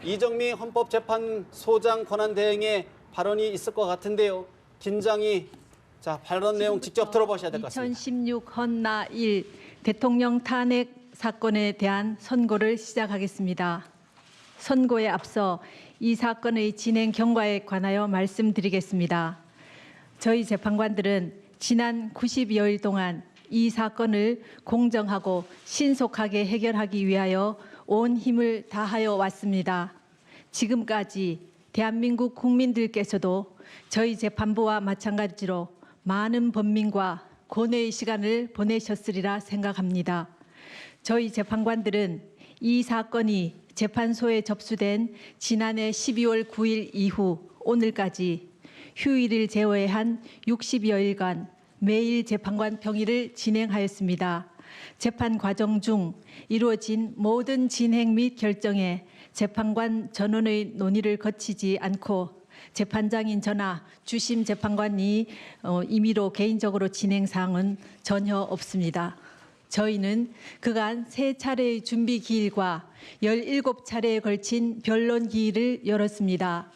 이정미 헌법재판소장 권한대행의 발언이 있을 것 같은데요. 긴장이 발언 내용 직접 들어보셔야 될 것 같습니다. 2016 헌나 1 대통령 탄핵 사건에 대한 선고를 시작하겠습니다. 선고에 앞서 이 사건의 진행 경과에 관하여 말씀드리겠습니다. 저희 재판관들은 지난 90여일 동안 이 사건을 공정하고 신속하게 해결하기 위하여 온 힘을 다하여 왔습니다. 지금까지 대한민국 국민들께서도 저희 재판부와 마찬가지로 많은 범민과 고뇌의 시간을 보내셨으리라 생각합니다. 저희 재판관들은 이 사건이 재판소에 접수된 지난해 12월 9일 이후 오늘까지 휴일을 제외한 60여일간 매일 재판관 평일을 진행하였습니다. 재판 과정 중 이루어진 모든 진행 및 결정에 재판관 전원의 논의를 거치지 않고 재판장인 저나 주심 재판관이 임의로 개인적으로 진행 사항은 전혀 없습니다. 저희는 그간 3차례의 준비 기일과 17차례에 걸친 변론 기일을 열었습니다.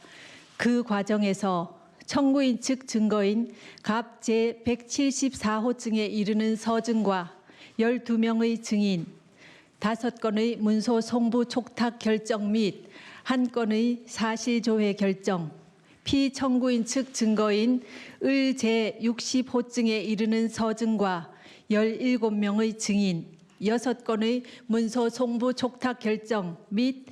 그 과정에서 청구인 측 증거인 갑 제174호증에 이르는 서증과 12명의 증인, 5건의 문서 송부 촉탁 결정 및 1건의 사실조회 결정, 피청구인 측 증거인 을 제60호증에 이르는 서증과 17명의 증인, 6건의 문서 송부 촉탁 결정 및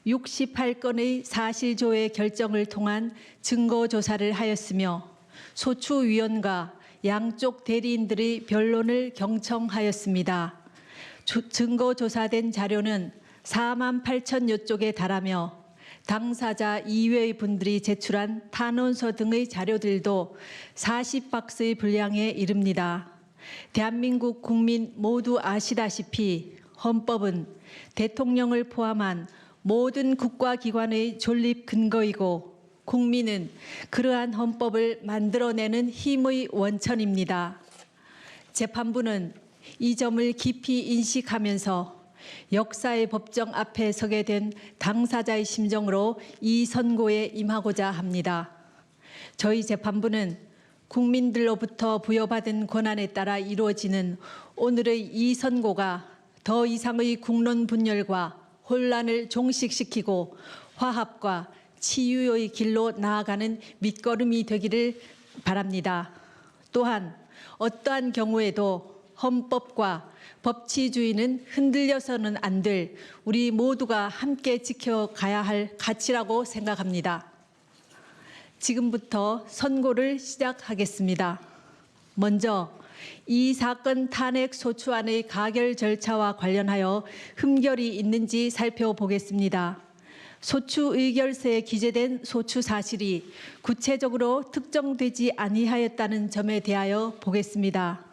68건의 사실조회 결정을 통한 증거조사를 하였으며 소추위원과 양쪽 대리인들의 변론을 경청하였습니다. 증거조사된 자료는 4만 8천여 쪽에 달하며 당사자 이외의 분들이 제출한 탄원서 등의 자료들도 40박스의 분량에 이릅니다. 대한민국 국민 모두 아시다시피 헌법은 대통령을 포함한 모든 국가기관의 존립 근거이고 국민은 그러한 헌법을 만들어내는 힘의 원천입니다. 재판부는 이 점을 깊이 인식하면서 역사의 법정 앞에 서게 된 당사자의 심정으로 이 선고에 임하고자 합니다. 저희 재판부는 국민들로부터 부여받은 권한에 따라 이루어지는 오늘의 이 선고가 더 이상의 국론 분열과 혼란을 종식시키고 화합과 치유의 길로 나아가는 밑거름이 되기를 바랍니다. 또한 어떠한 경우에도 헌법과 법치주의는 흔들려서는 안 될 우리 모두가 함께 지켜가야 할 가치라고 생각합니다. 지금부터 선고를 시작하겠습니다. 먼저 이 사건 탄핵 소추안의 가결 절차와 관련하여 흠결이 있는지 살펴보겠습니다. 소추 의결서에 기재된 소추 사실이 구체적으로 특정되지 아니하였다는 점에 대하여 보겠습니다.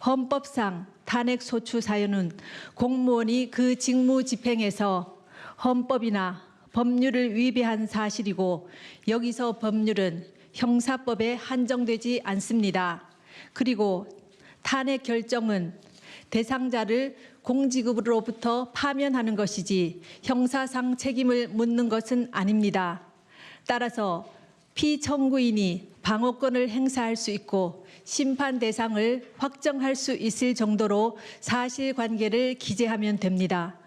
헌법상 탄핵 소추 사유는 공무원이 그 직무 집행에서 헌법이나 법률을 위배한 사실이고 여기서 법률은 형사법에 한정되지 않습니다. 그리고 탄핵 결정은 대상자를 공직으로부터 파면하는 것이지 형사상 책임을 묻는 것은 아닙니다. 따라서 피청구인이 방어권을 행사할 수 있고 심판 대상을 확정할 수 있을 정도로 사실관계를 기재하면 됩니다.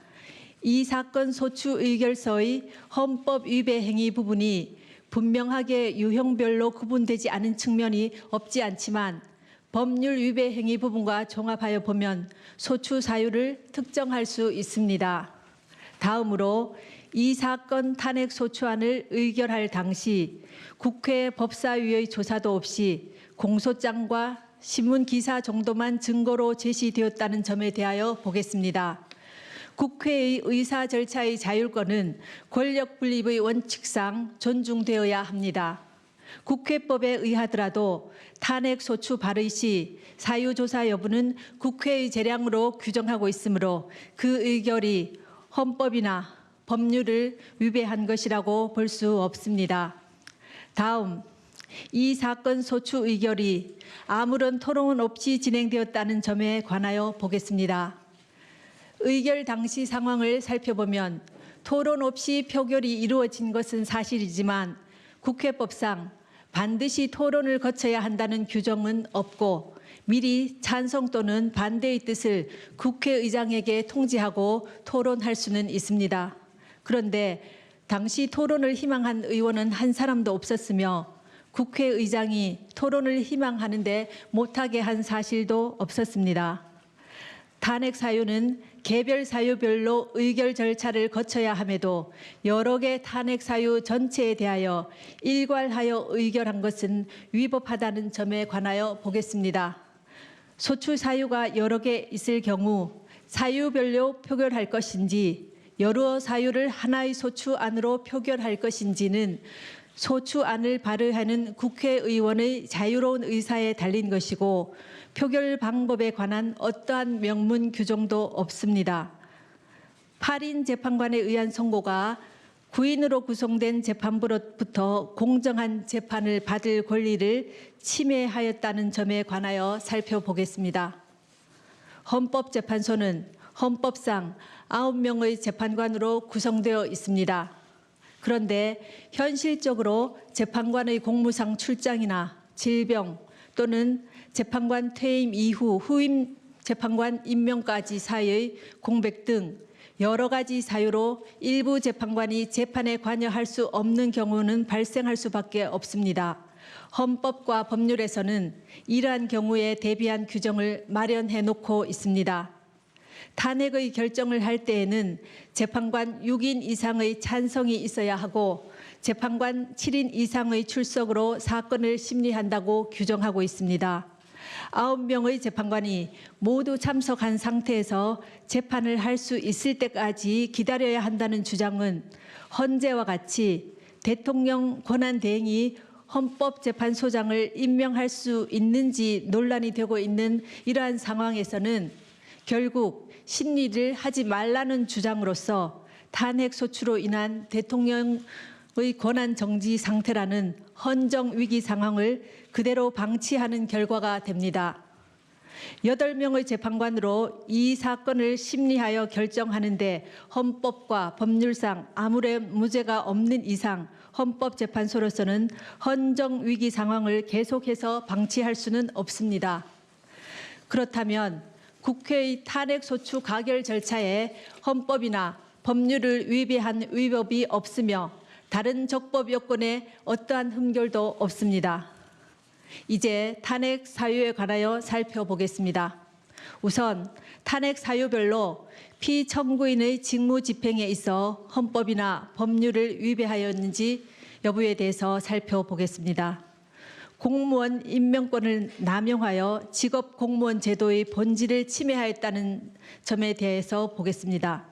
이 사건 소추 의결서의 헌법 위배 행위 부분이 분명하게 유형별로 구분되지 않은 측면이 없지 않지만 법률 위배 행위 부분과 종합하여 보면 소추 사유를 특정할 수 있습니다. 다음으로 이 사건 탄핵 소추안을 의결할 당시 국회 법사위의 조사도 없이 공소장과 신문기사 정도만 증거로 제시되었다는 점에 대하여 보겠습니다. 국회의 의사 절차의 자율권은 권력 분립의 원칙상 존중되어야 합니다. 국회법에 의하더라도 탄핵 소추 발의 시 사유조사 여부는 국회의 재량으로 규정하고 있으므로 그 의결이 헌법이나 법률을 위배한 것이라고 볼 수 없습니다. 다음, 이 사건 소추 의결이 아무런 토론 없이 진행되었다는 점에 관하여 보겠습니다. 의결 당시 상황을 살펴보면 토론 없이 표결이 이루어진 것은 사실이지만 국회법상 반드시 토론을 거쳐야 한다는 규정은 없고 미리 찬성 또는 반대의 뜻을 국회의장에게 통지하고 토론할 수는 있습니다. 그런데 당시 토론을 희망한 의원은 한 사람도 없었으며 국회의장이 토론을 희망하는데 못하게 한 사실도 없었습니다. 탄핵 사유는 개별 사유별로 의결 절차를 거쳐야 함에도 여러 개 탄핵 사유 전체에 대하여 일괄하여 의결한 것은 위법하다는 점에 관하여 보겠습니다. 소추 사유가 여러 개 있을 경우 사유별로 표결할 것인지 여러 사유를 하나의 소추안으로 표결할 것인지는 소추안을 발의하는 국회의원의 자유로운 의사에 달린 것이고 표결 방법에 관한 어떠한 명문 규정도 없습니다. 8인 재판관에 의한 선고가 9인으로 구성된 재판부로부터 공정한 재판을 받을 권리를 침해하였다는 점에 관하여 살펴보겠습니다. 헌법재판소는 헌법상 9명의 재판관으로 구성되어 있습니다. 그런데 현실적으로 재판관의 공무상 출장이나 질병 또는 재판관 퇴임 이후 후임 재판관 임명까지 사이의 공백 등 여러 가지 사유로 일부 재판관이 재판에 관여할 수 없는 경우는 발생할 수밖에 없습니다. 헌법과 법률에서는 이러한 경우에 대비한 규정을 마련해 놓고 있습니다. 탄핵의 결정을 할 때에는 재판관 6인 이상의 찬성이 있어야 하고 재판관 7인 이상의 출석으로 사건을 심리한다고 규정하고 있습니다. 9명의 재판관이 모두 참석한 상태에서 재판을 할 수 있을 때까지 기다려야 한다는 주장은 헌재와 같이 대통령 권한대행이 헌법재판소장을 임명할 수 있는지 논란이 되고 있는 이러한 상황에서는 결국 심리를 하지 말라는 주장으로서 탄핵 소추로 인한 대통령의 권한 정지 상태라는 헌정 위기 상황을 그대로 방치하는 결과가 됩니다. 8명의 재판관으로 이 사건을 심리하여 결정하는데 헌법과 법률상 아무런 문제가 없는 이상 헌법재판소로서는 헌정 위기 상황을 계속해서 방치할 수는 없습니다. 그렇다면 국회의 탄핵소추 가결 절차에 헌법이나 법률을 위배한 위법이 없으며 다른 적법 요건에 어떠한 흠결도 없습니다. 이제 탄핵 사유에 관하여 살펴보겠습니다. 우선 탄핵 사유별로 피청구인의 직무 집행에 있어 헌법이나 법률을 위배하였는지 여부에 대해서 살펴보겠습니다. 공무원 임명권을 남용하여 직업 공무원 제도의 본질을 침해하였다는 점에 대해서 보겠습니다.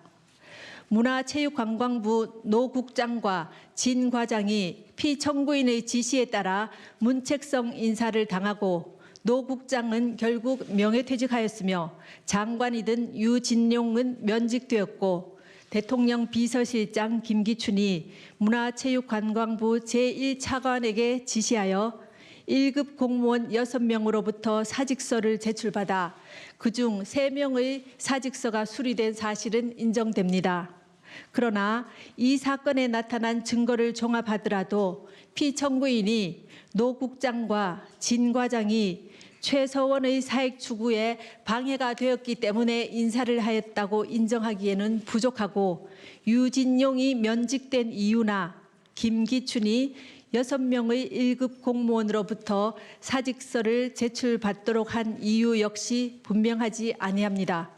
문화체육관광부 노 국장과 진 과장이 피청구인의 지시에 따라 문책성 인사를 당하고 노 국장은 결국 명예퇴직하였으며 장관이던 유진룡은 면직되었고 대통령 비서실장 김기춘이 문화체육관광부 제1차관에게 지시하여 1급 공무원 6명으로부터 사직서를 제출받아 그중 3명의 사직서가 수리된 사실은 인정됩니다. 그러나 이 사건에 나타난 증거를 종합하더라도 피청구인이 노 국장과 진 과장이 최서원의 사익 추구에 방해가 되었기 때문에 인사를 하였다고 인정하기에는 부족하고 유진용이 면직된 이유나 김기춘이 6명의 1급 공무원으로부터 사직서를 제출받도록 한 이유 역시 분명하지 아니합니다.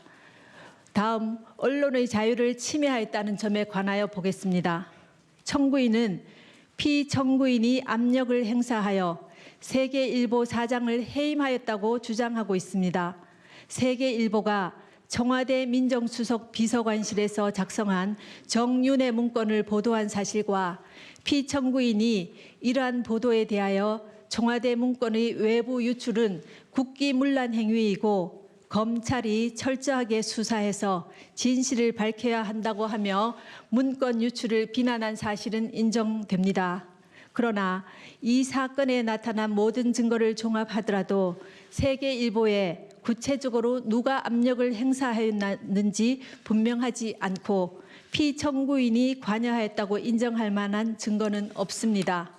다음 언론의 자유를 침해하였다는 점에 관하여 보겠습니다. 청구인은 피청구인이 압력을 행사하여 세계일보 사장을 해임하였다고 주장하고 있습니다. 세계일보가 청와대 민정수석 비서관실에서 작성한 정윤회 문건을 보도한 사실과 피청구인이 이러한 보도에 대하여 청와대 문건의 외부 유출은 국기문란 행위이고 검찰이 철저하게 수사해서 진실을 밝혀야 한다고 하며 문건 유출을 비난한 사실은 인정됩니다. 그러나 이 사건에 나타난 모든 증거를 종합하더라도 세계일보에 구체적으로 누가 압력을 행사하였는지 분명하지 않고 피청구인이 관여하였다고 인정할 만한 증거는 없습니다.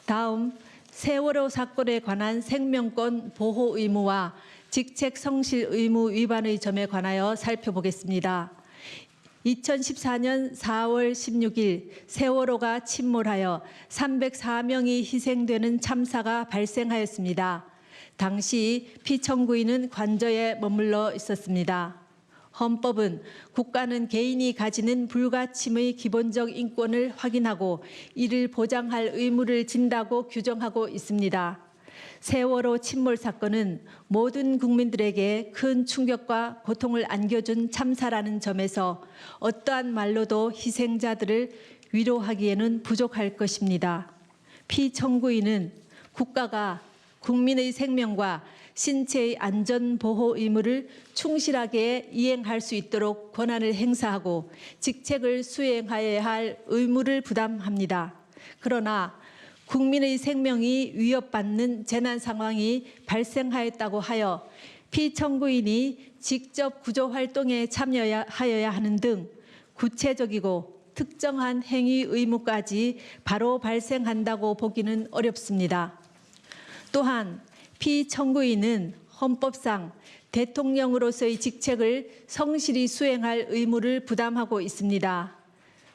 다음, 세월호 사건에 관한 생명권 보호 의무와 직책 성실 의무 위반의 점에 관하여 살펴보겠습니다. 2014년 4월 16일 세월호가 침몰하여 304명이 희생되는 참사가 발생하였습니다. 당시 피청구인은 관저에 머물러 있었습니다. 헌법은 국가는 개인이 가지는 불가침의 기본적 인권을 확인하고 이를 보장할 의무를 진다고 규정하고 있습니다. 세월호 침몰 사건은 모든 국민들에게 큰 충격과 고통을 안겨준 참사라는 점에서 어떠한 말로도 희생자들을 위로하기에는 부족할 것입니다. 피청구인은 국가가 국민의 생명과 신체의 안전 보호 의무를 충실하게 이행할 수 있도록 권한을 행사하고 직책을 수행하여야 할 의무를 부담합니다. 그러나 국민의 생명이 위협받는 재난 상황이 발생하였다고 하여 피청구인이 직접 구조 활동에 참여하여야 하는 등 구체적이고 특정한 행위 의무까지 바로 발생한다고 보기는 어렵습니다. 또한 피청구인은 헌법상 대통령으로서의 직책을 성실히 수행할 의무를 부담하고 있습니다.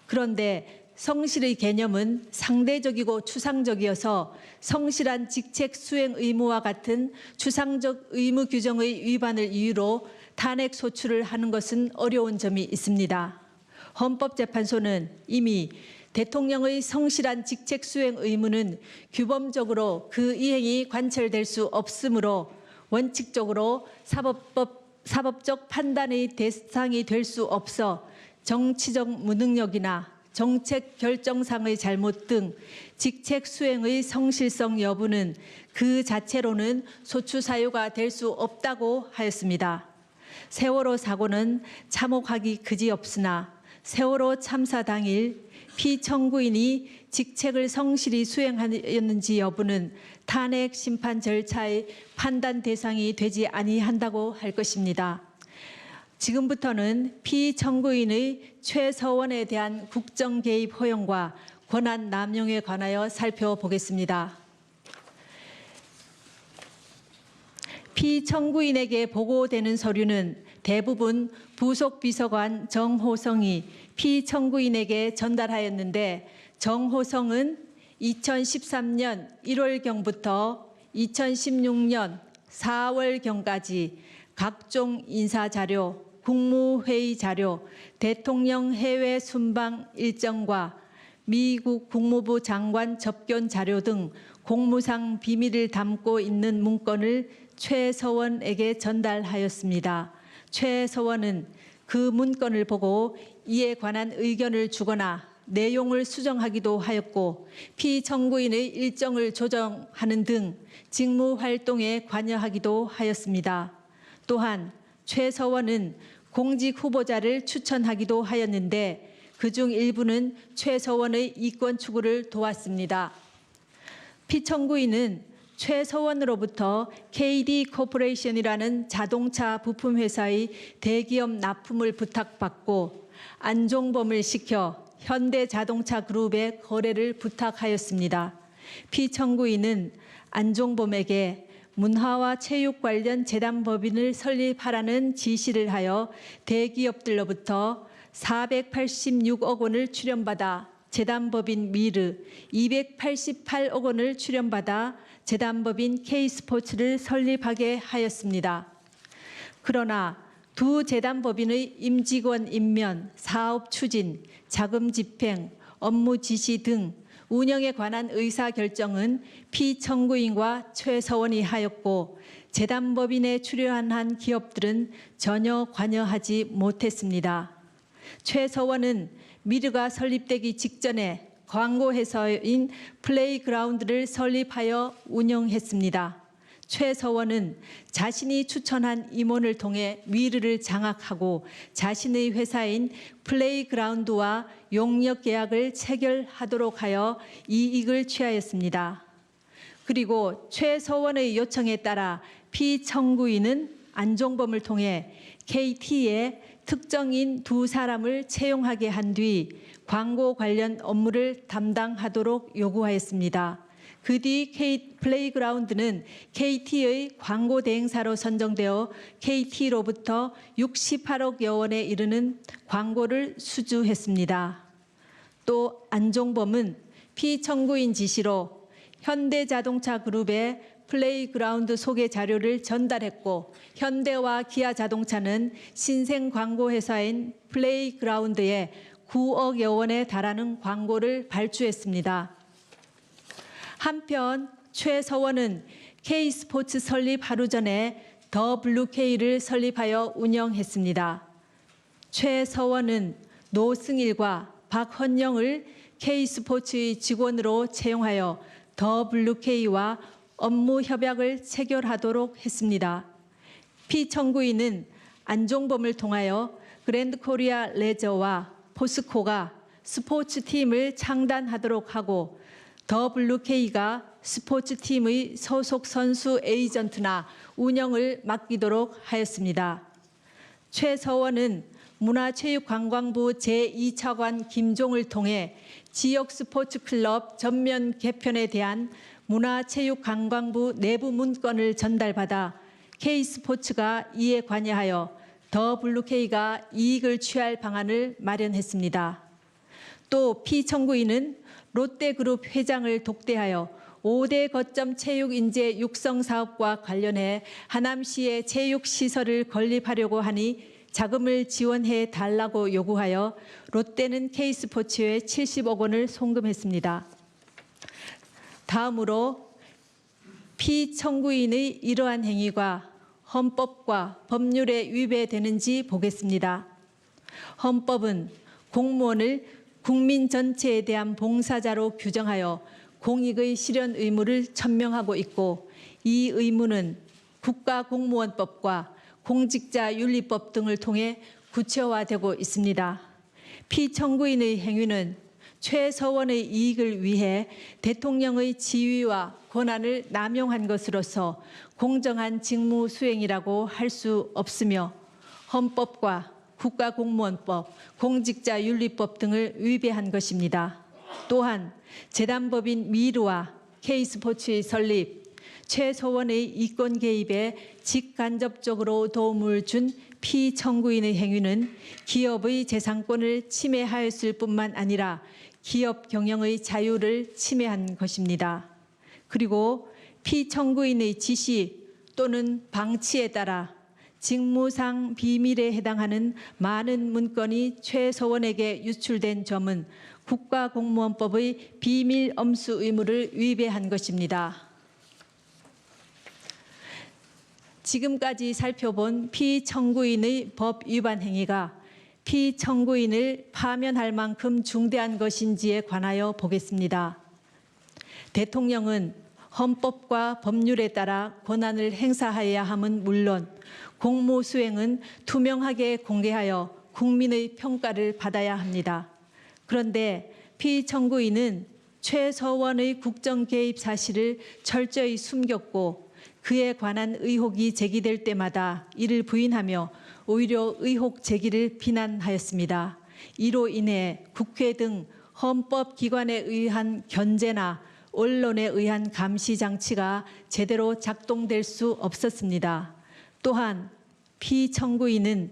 그런데 성실의 개념은 상대적이고 추상적이어서 성실한 직책 수행 의무와 같은 추상적 의무 규정의 위반을 이유로 탄핵 소추를 하는 것은 어려운 점이 있습니다. 헌법재판소는 이미 대통령의 성실한 직책 수행 의무는 규범적으로 그 이행이 관철될 수 없으므로 원칙적으로 사법적 판단의 대상이 될 수 없어 정치적 무능력이나 정책 결정상의 잘못 등 직책 수행의 성실성 여부는 그 자체로는 소추 사유가 될 수 없다고 하였습니다. 세월호 사고는 참혹하기 그지없으나 세월호 참사 당일 피청구인이 직책을 성실히 수행하였는지 여부는 탄핵 심판 절차의 판단 대상이 되지 아니한다고 할 것입니다. 지금부터는 피청구인의 최서원에 대한 국정 개입 허용과 권한 남용에 관하여 살펴보겠습니다. 피청구인에게 보고되는 서류는 대부분 부속 비서관 정호성이 피청구인에게 전달하였는데 정호성은 2013년 1월경부터 2016년 4월경까지 각종 인사자료, 국무회의 자료, 대통령 해외 순방 일정과 미국 국무부 장관 접견 자료 등 공무상 비밀을 담고 있는 문건을 최서원에게 전달하였습니다. 최서원은 그 문건을 보고 이에 관한 의견을 주거나 내용을 수정하기도 하였고 피청구인의 일정을 조정하는 등 직무 활동에 관여하기도 하였습니다. 또한 최서원은 공직 후보자를 추천하기도 하였는데 그중 일부는 최서원의 이권 추구를 도왔습니다. 피청구인은 최서원으로부터 KD 코퍼레이션이라는 자동차 부품 회사의 대기업 납품을 부탁받고 안종범을 시켜 현대자동차 그룹에 거래를 부탁하였습니다. 피청구인은 안종범에게 문화와 체육 관련 재단법인을 설립하라는 지시를 하여 대기업들로부터 486억 원을 출연받아 재단법인 미르, 288억 원을 출연받아 재단법인 K스포츠를 설립하게 하였습니다. 그러나 두 재단법인의 임직원 임면, 사업 추진, 자금 집행, 업무 지시 등 운영에 관한 의사결정은 피청구인과 최서원이 하였고 재단법인에 출연한 기업들은 전혀 관여하지 못했습니다. 최서원은 미르가 설립되기 직전에 광고회사인 플레이그라운드를 설립하여 운영했습니다. 최서원은 자신이 추천한 임원을 통해 미르를 장악하고 자신의 회사인 플레이그라운드와 용역 계약을 체결하도록 하여 이익을 취하였습니다. 그리고 최서원의 요청에 따라 피청구인은 안종범을 통해 KT에 특정인 2사람을 채용하게 한 뒤 광고 관련 업무를 담당하도록 요구하였습니다. 그 뒤 플레이그라운드는 KT의 광고 대행사로 선정되어 KT로부터 68억여 원에 이르는 광고를 수주했습니다. 또 안종범은 피청구인 지시로 현대자동차 그룹에 플레이그라운드 소개 자료를 전달했고 현대와 기아자동차는 신생 광고회사인 플레이그라운드에 9억여 원에 달하는 광고를 발주했습니다. 한편 최서원은 K스포츠 설립 하루 전에 더 블루K를 설립하여 운영했습니다. 최서원은 노승일과 박헌영을 K스포츠의 직원으로 채용하여 더 블루K와 업무 협약을 체결하도록 했습니다. 피청구인은 안종범을 통하여 그랜드코리아 레저와 포스코가 스포츠팀을 창단하도록 하고 더 블루K가 스포츠팀의 소속 선수 에이전트나 운영을 맡기도록 하였습니다. 최서원은 문화체육관광부 제2차관 김종을 통해 지역 스포츠클럽 전면 개편에 대한 문화체육관광부 내부 문건을 전달받아 K스포츠가 이에 관여하여 더 블루K가 이익을 취할 방안을 마련했습니다. 또 피청구인은 롯데그룹 회장을 독대하여 5대 거점 체육인재 육성 사업과 관련해 하남시에 체육시설을 건립하려고 하니 자금을 지원해 달라고 요구하여 롯데는 K스포츠에 70억 원을 송금했습니다. 다음으로 피청구인의 이러한 행위가 헌법과 법률에 위배되는지 보겠습니다. 헌법은 공무원을 국민 전체에 대한 봉사자로 규정하여 공익의 실현 의무를 천명하고 있고 이 의무는 국가공무원법과 공직자윤리법 등을 통해 구체화되고 있습니다. 피청구인의 행위는 최서원의 이익을 위해 대통령의 지위와 권한을 남용한 것으로서 공정한 직무 수행이라고 할 수 없으며 헌법과 국가공무원법, 공직자윤리법 등을 위배한 것입니다. 또한 재단법인 미르와 K스포츠의 설립, 최서원의 이권 개입에 직간접적으로 도움을 준 피청구인의 행위는 기업의 재산권을 침해하였을 뿐만 아니라 기업 경영의 자유를 침해한 것입니다. 그리고 피청구인의 지시 또는 방치에 따라 직무상 비밀에 해당하는 많은 문건이 최서원에게 유출된 점은 국가공무원법의 비밀 엄수 의무를 위배한 것입니다. 지금까지 살펴본 피청구인의 법 위반 행위가 피청구인을 파면할 만큼 중대한 것인지에 관하여 보겠습니다. 대통령은 헌법과 법률에 따라 권한을 행사해야 함은 물론 공무 수행은 투명하게 공개하여 국민의 평가를 받아야 합니다. 그런데 피청구인은 최서원의 국정 개입 사실을 철저히 숨겼고 그에 관한 의혹이 제기될 때마다 이를 부인하며 오히려 의혹 제기를 비난하였습니다. 이로 인해 국회 등 헌법기관에 의한 견제나 언론에 의한 감시 장치가 제대로 작동될 수 없었습니다. 또한 피청구인은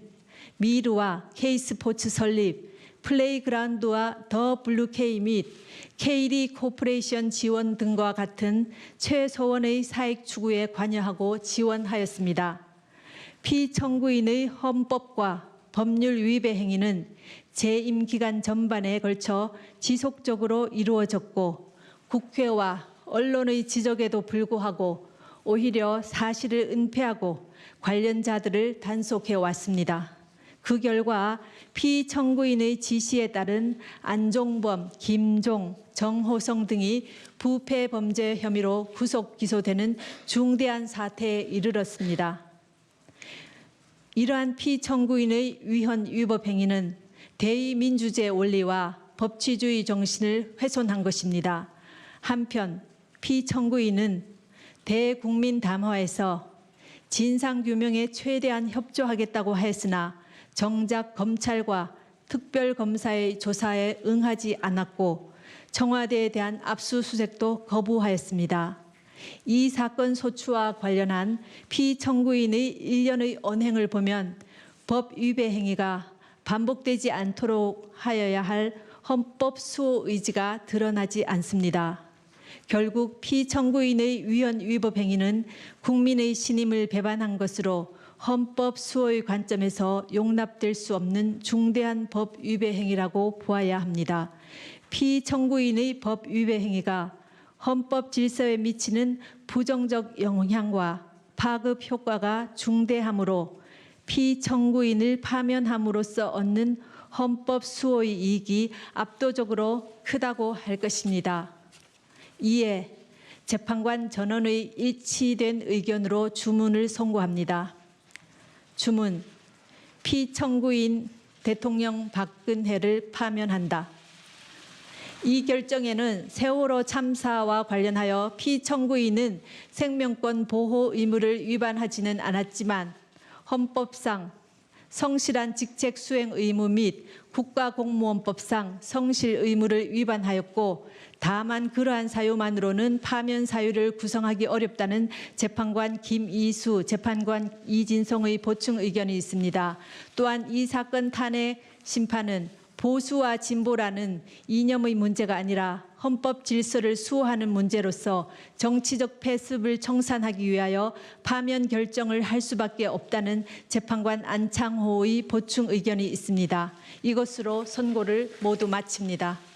미르와 K스포츠 설립, 플레이그라운드와 더 블루K 및 KD 코퍼레이션 지원 등과 같은 최서원의 사익 추구에 관여하고 지원하였습니다. 피청구인의 헌법과 법률 위배 행위는 재임 기간 전반에 걸쳐 지속적으로 이루어졌고 국회와 언론의 지적에도 불구하고 오히려 사실을 은폐하고 관련자들을 단속해 왔습니다. 그 결과 피청구인의 지시에 따른 안종범, 김종, 정호성 등이 부패 범죄 혐의로 구속 기소되는 중대한 사태에 이르렀습니다. 이러한 피청구인의 위헌 위법 행위는 대의민주제 원리와 법치주의 정신을 훼손한 것입니다. 한편 피청구인은 대국민 담화에서 진상규명에 최대한 협조하겠다고 하였으나 정작 검찰과 특별검사의 조사에 응하지 않았고 청와대에 대한 압수수색도 거부하였습니다. 이 사건 소추와 관련한 피청구인의 일련의 언행을 보면 법 위배 행위가 반복되지 않도록 하여야 할 헌법 수호 의지가 드러나지 않습니다. 결국 피청구인의 위헌 위법 행위는 국민의 신임을 배반한 것으로 헌법 수호의 관점에서 용납될 수 없는 중대한 법 위배 행위라고 보아야 합니다. 피청구인의 법 위배 행위가 헌법 질서에 미치는 부정적 영향과 파급 효과가 중대하므로 피청구인을 파면함으로써 얻는 헌법 수호의 이익이 압도적으로 크다고 할 것입니다. 이에 재판관 전원의 일치된 의견으로 주문을 선고합니다. 주문, 피청구인 대통령 박근혜를 파면한다. 이 결정에는 세월호 참사와 관련하여 피청구인은 생명권 보호 의무를 위반하지는 않았지만 헌법상 성실한 직책 수행 의무 및 국가공무원법상 성실 의무를 위반하였고 다만 그러한 사유만으로는 파면 사유를 구성하기 어렵다는 재판관 김이수, 재판관 이진성의 보충 의견이 있습니다. 또한 이 사건 탄핵 심판은 보수와 진보라는 이념의 문제가 아니라 헌법 질서를 수호하는 문제로서 정치적 패습을 청산하기 위하여 파면 결정을 할 수밖에 없다는 재판관 안창호의 보충 의견이 있습니다. 이것으로 선고를 모두 마칩니다.